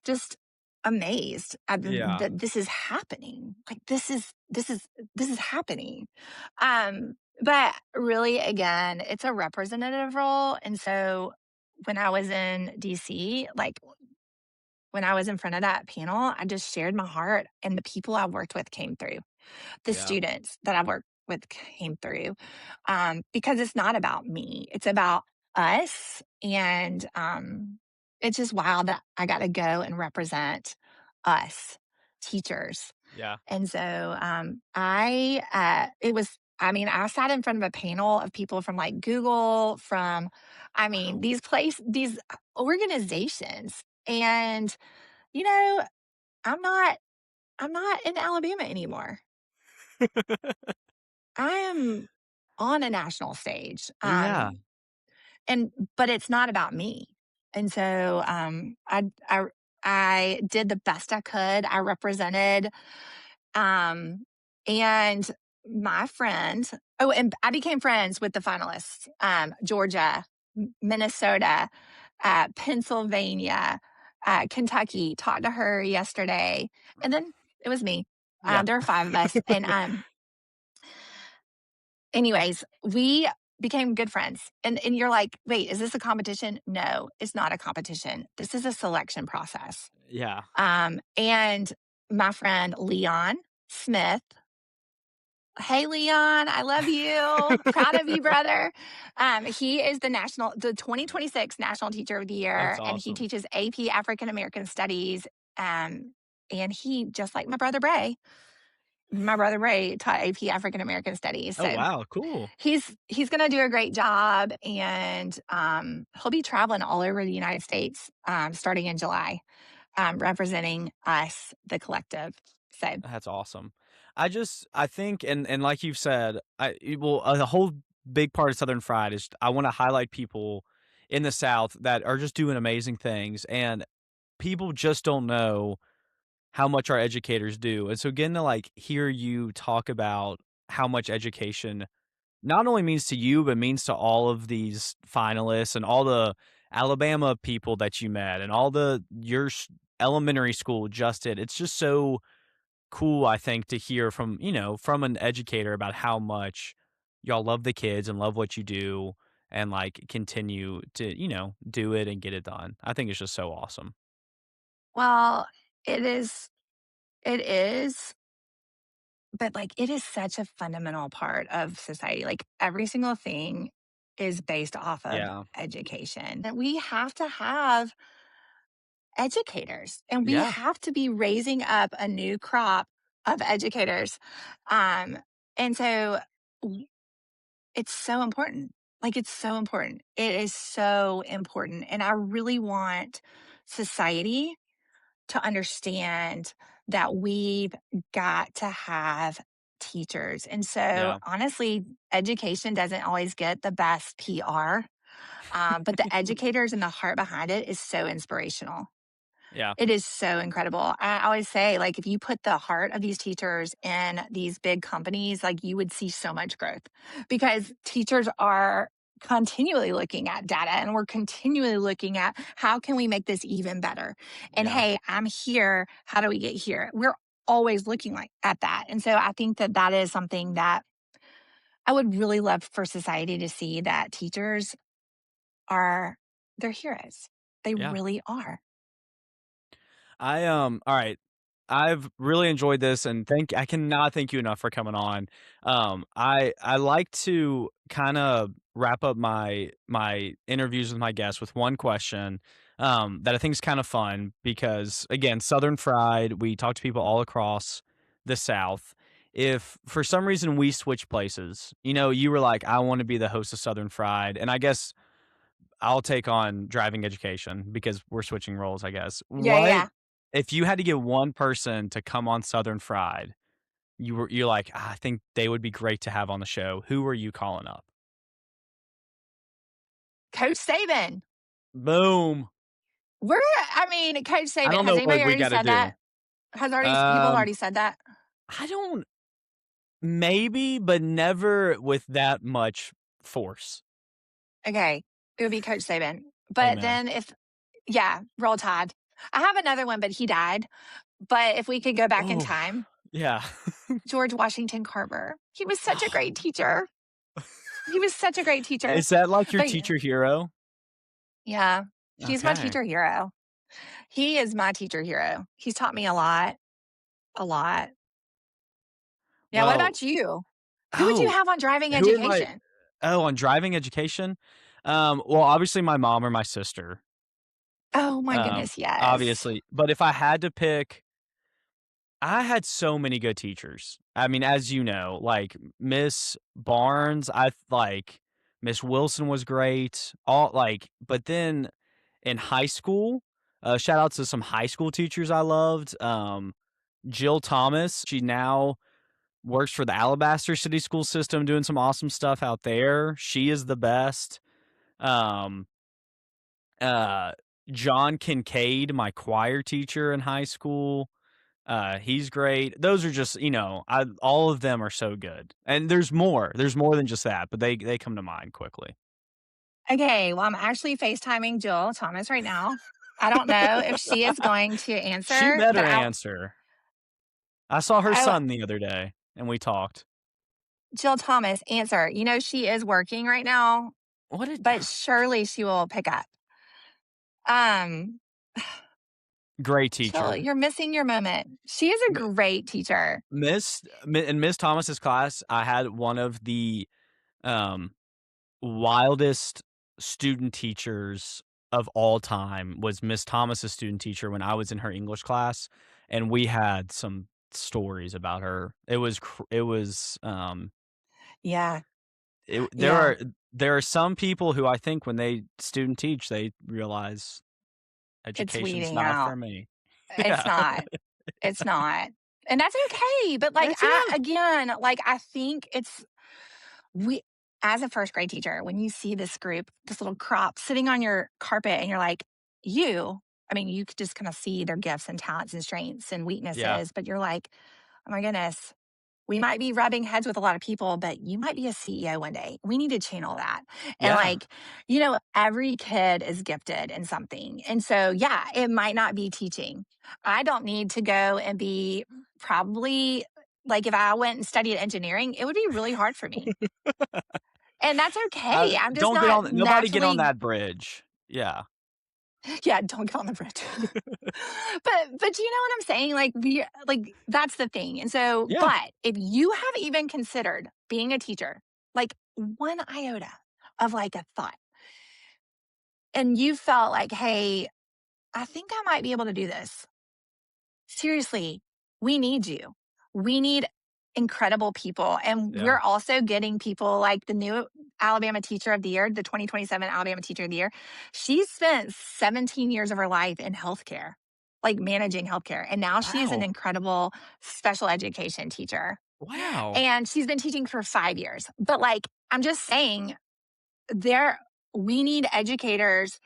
Speaker 2: just amazed at
Speaker 1: Yeah.
Speaker 2: that this is happening. Like this is happening. But really, again, it's a representative role, and so when I was in DC, like when I was in front of that panel, I just shared my heart, and the people I worked with came through. The
Speaker 1: Yeah.
Speaker 2: students that I worked with came through because it's not about me; it's about us, and it's just wild that I got to go and represent us teachers.
Speaker 1: Yeah.
Speaker 2: And so it was. I mean, I sat in front of a panel of people from like Google, from, I mean,
Speaker 1: Wow.
Speaker 2: these organizations, and you know, I'm not, I'm not in Alabama anymore. I am on a national stage.
Speaker 1: Yeah.
Speaker 2: And but it's not about me. And so I did the best I could. I represented um and my friend, oh, and I became friends with the finalists. Georgia, Minnesota, Pennsylvania, Kentucky. Talked to her yesterday. And then it was me.
Speaker 1: Yeah.
Speaker 2: There are five of us. And anyways, we became good friends. And you're like, "Wait, is this a competition?" No, it's not a competition. This is a selection process.
Speaker 1: Yeah.
Speaker 2: And my friend Leon Smith. Hey, Leon, I love you. Proud of you, brother. He is the 2026 National Teacher of the
Speaker 1: That's
Speaker 2: Year, and he
Speaker 1: awesome.
Speaker 2: teaches AP African American Studies. And he, just like my brother Ray taught AP African American Studies.
Speaker 1: Oh,
Speaker 2: So
Speaker 1: wow, cool.
Speaker 2: he's going to do a great job, and he'll be traveling all over the United States starting in July, representing us, the collective. So,
Speaker 1: That's awesome. I think, and like you've said, the whole big part of Southern Fried is I want to highlight people in the South that are just doing amazing things, and people just don't know how much our educators do. And so getting to like hear you talk about how much education not only means to you, but means to all of these finalists and all the Alabama people that you met and all the elementary school just did. It's just so cool, I think, to hear from, from an educator about how much y'all love the kids and love what you do and like continue to, do it and get it done. I think it's just so awesome.
Speaker 2: well, it is, but like it is such a fundamental part of society. Like every single thing is based off of
Speaker 1: Yeah.
Speaker 2: education. And we have to have educators, and we
Speaker 1: Yeah.
Speaker 2: have to be raising up a new crop of educators. Um, and so w- it's so important. Like it's so important. It is so important. And I really want society to understand that we've got to have teachers. And so,
Speaker 1: Yeah.
Speaker 2: honestly, education doesn't always get the best PR, but the educators and the heart behind it is so inspirational.
Speaker 1: Yeah.
Speaker 2: It is so incredible. I always say, like, if you put the heart of these teachers in these big companies, like, you would see so much growth because teachers are continually looking at data, and we're continually looking at how can we make this even better? And
Speaker 1: Yeah.
Speaker 2: hey, I'm here. How do we get here? We're always looking like at that. And so I think that that is something that I would really love for society to see, that teachers are, they're heroes. They
Speaker 1: Yeah.
Speaker 2: really are.
Speaker 1: All right. I've really enjoyed this and I cannot thank you enough for coming on. I like to kind of wrap up my interviews with my guests with one question that I think is kind of fun because again, Southern Fried, we talk to people all across the South. If for some reason we switch places, you were like, I want to be the host of Southern Fried, and I guess I'll take on driving education because we're switching roles, I guess.
Speaker 2: Yeah,
Speaker 1: What
Speaker 2: yeah.
Speaker 1: if you had to get one person to come on Southern Fried? You're like, "Ah, I think they would be great to have on the show." Who are you calling up?
Speaker 2: Coach Saban.
Speaker 1: Boom.
Speaker 2: I mean, Coach
Speaker 1: I
Speaker 2: Saban,
Speaker 1: don't
Speaker 2: has
Speaker 1: know what
Speaker 2: anybody
Speaker 1: we
Speaker 2: already
Speaker 1: got to
Speaker 2: said
Speaker 1: do.
Speaker 2: that? People have
Speaker 1: Um,
Speaker 2: already said that?
Speaker 1: I don't maybe, but never with that much force.
Speaker 2: Okay. It would be Coach Saban. But
Speaker 1: Amen.
Speaker 2: then yeah, roll tide. I have another one, but he died. But if we could go back in
Speaker 1: Oh,
Speaker 2: time,
Speaker 1: yeah.
Speaker 2: George Washington Carver. He was such a great teacher. He was such a great teacher.
Speaker 1: Is that like your
Speaker 2: But
Speaker 1: teacher hero?
Speaker 2: yeah, he's my
Speaker 1: Okay.
Speaker 2: teacher hero. He is my teacher hero. He's taught me a lot, a lot. Yeah, what
Speaker 1: Well,
Speaker 2: about you? Who would you
Speaker 1: oh,
Speaker 2: have on driving
Speaker 1: who am I?
Speaker 2: education?
Speaker 1: Oh, on driving education? Well, obviously my mom or my sister.
Speaker 2: Oh my
Speaker 1: Um,
Speaker 2: goodness, yes.
Speaker 1: Obviously, but if I had to pick, I had so many good teachers. I mean, as you know, like Miss Barnes, I like Miss Wilson was great. All like, but then in high school, shout out to some high school teachers I loved. Jill Thomas, she now works for the Alabaster City School System, doing some awesome stuff out there. She is the best. Um, uh, John Kincaid, my choir teacher in high school. He's great. Those are just, all of them are so good. And there's more. There's more than just that, but they come to mind quickly.
Speaker 2: Okay, well, I'm actually FaceTiming Jill Thomas right now. I don't know if she is going to
Speaker 1: She
Speaker 2: answer, but
Speaker 1: better answer. I saw her
Speaker 2: I
Speaker 1: son the other day and we talked.
Speaker 2: Jill Thomas, answer. You know she is working right now,
Speaker 1: What did
Speaker 2: but surely she will pick up. Um,
Speaker 1: Great
Speaker 2: Chill,
Speaker 1: teacher.
Speaker 2: you're missing your moment. She is a great teacher.
Speaker 1: In Miss Thomas's class, I had one of the wildest student teachers of all time. Was Miss Thomas's student teacher when I was in her English class, and we had some stories about her.
Speaker 2: Yeah,
Speaker 1: It
Speaker 2: yeah.
Speaker 1: there are some people who I think when they student teach, they realize
Speaker 2: It's
Speaker 1: education's
Speaker 2: weeding
Speaker 1: not for
Speaker 2: out.
Speaker 1: me.
Speaker 2: It's
Speaker 1: Yeah.
Speaker 2: not. It's not. And that's okay. But like
Speaker 1: It's yeah.
Speaker 2: I think we as a first grade teacher, when you see this group, this little crop sitting on your carpet and you're like, you could just kind of see their gifts and talents and strengths and
Speaker 1: Yeah.
Speaker 2: weaknesses, but you're like, oh my goodness, we might be rubbing heads with a lot of people, but you might be a CEO one day. We need to channel that. And
Speaker 1: Yeah.
Speaker 2: every kid is gifted in something. And so, yeah, it might not be teaching. I don't need to go and be probably like if I went and studied engineering, it would be really hard for me. And that's okay. I'm just
Speaker 1: Don't get
Speaker 2: not
Speaker 1: on nobody get on
Speaker 2: naturally,
Speaker 1: that bridge. Yeah.
Speaker 2: yeah, don't get on the bridge. But you know what I'm saying? Like that's the thing. And so,
Speaker 1: Yeah.
Speaker 2: but if you have even considered being a teacher, like one iota of like a thought, and you felt like, hey, I think I might be able to do this. Seriously, we need you. We need incredible people. And
Speaker 1: Yeah.
Speaker 2: we're also getting people like the new Alabama Teacher of the Year, the 2027 Alabama Teacher of the Year. She spent 17 years of her life in healthcare, like managing healthcare. And now she is an
Speaker 1: Wow.
Speaker 2: incredible special education teacher.
Speaker 1: Wow.
Speaker 2: And she's been teaching for 5 years. But like, I'm just saying, we need educators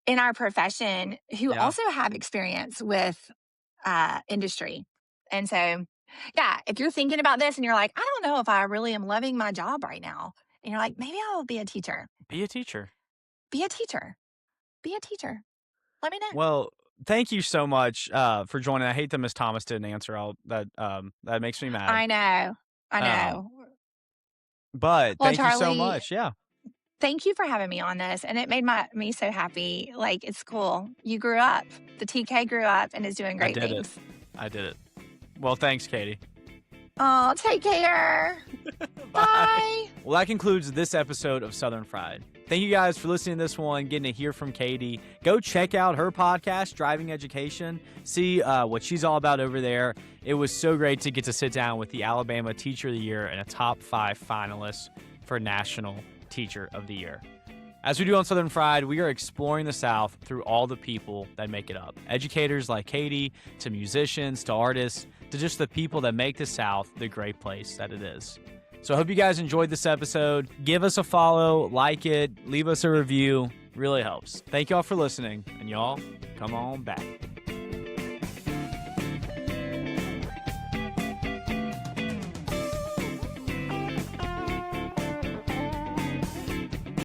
Speaker 2: in our profession who
Speaker 1: Yeah.
Speaker 2: also have experience with industry. And so, yeah, if you're thinking about this and you're like, I don't know if I really am loving my job right now, and you're like, maybe I'll be a teacher.
Speaker 1: Be a teacher.
Speaker 2: Be a teacher. Be a teacher. Let me know.
Speaker 1: Well, thank you so much for joining. I hate that Miss Thomas didn't answer all that. That makes me mad.
Speaker 2: I know. I
Speaker 1: Um,
Speaker 2: know.
Speaker 1: but
Speaker 2: Well,
Speaker 1: thank you so
Speaker 2: Charlie,
Speaker 1: much. Yeah,
Speaker 2: thank you for having me on this. And it made me so happy. Like, it's cool. You grew up. The TK grew up and is doing
Speaker 1: I
Speaker 2: great
Speaker 1: did it.
Speaker 2: things.
Speaker 1: I did it. Well, thanks, Katie.
Speaker 2: Oh, take care. Bye.
Speaker 1: Well, that concludes this episode of Southern Fried. Thank you guys for listening to this one, getting to hear from Katie. Go check out her podcast, Driving Education. See what she's all about over there. It was so great to get to sit down with the Alabama Teacher of the Year and a top 5 finalist for National Teacher of the Year. As we do on Southern Fried, we are exploring the South through all the people that make it up. Educators like Katie, to musicians, to artists, to just the people that make the South the great place that it is. So I hope you guys enjoyed this episode. Give us a follow, like it, leave us a review. Really helps. Thank y'all for listening, and y'all, come on back.